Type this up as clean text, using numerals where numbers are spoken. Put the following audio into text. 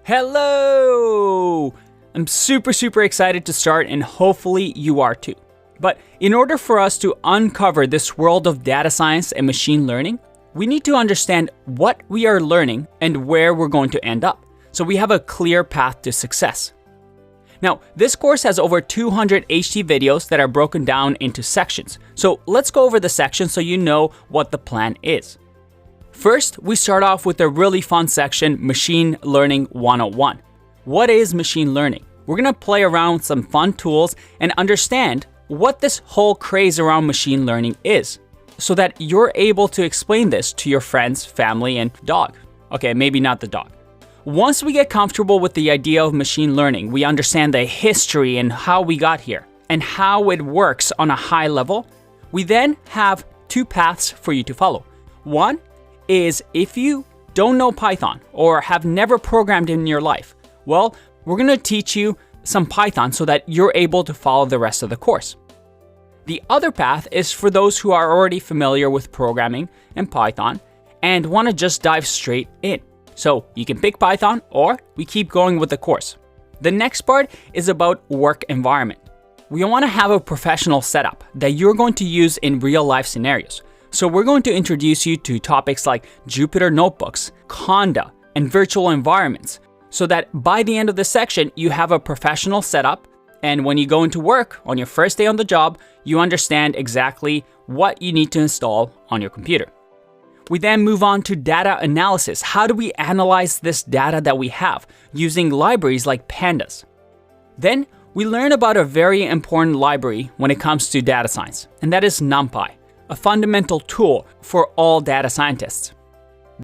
Hello! I'm super excited to start, and hopefully you are too. But in order for us to uncover this world of data science and machine learning, we need to understand what we are learning and where we're going to end up, so we have a clear path to success. Now, this course has over 200 HT videos that are broken down into sections. So let's go over the sections so you know what the plan is. First, we start off with a really fun section, Machine Learning 101. What is machine learning? We're gonna play around with some fun tools and understand what this whole craze around machine learning is, so that you're able to explain this to your friends, family, and dog. Okay, maybe not the dog. Once we get comfortable with the idea of machine learning, we understand the history and how we got here, and how it works on a high level, we then have two paths for you to follow. One is if you don't know Python or have never programmed in your life, well, we're gonna teach you some Python so that you're able to follow the rest of the course. The other path is for those who are already familiar with programming and Python and wanna just dive straight in. So you can pick Python or we keep going with the course. The next part is about work environment. We wanna have a professional setup that you're going to use in real life scenarios. So we're going to introduce you to topics like Jupyter Notebooks, Conda, and virtual environments, so that by the end of the section, you have a professional setup, and when you go into work on your first day on the job, you understand exactly what you need to install on your computer. We then move on to data analysis. How do we analyze this data that we have using libraries like Pandas? Then we learn about a very important library when it comes to data science, and that is NumPy, a fundamental tool for all data scientists.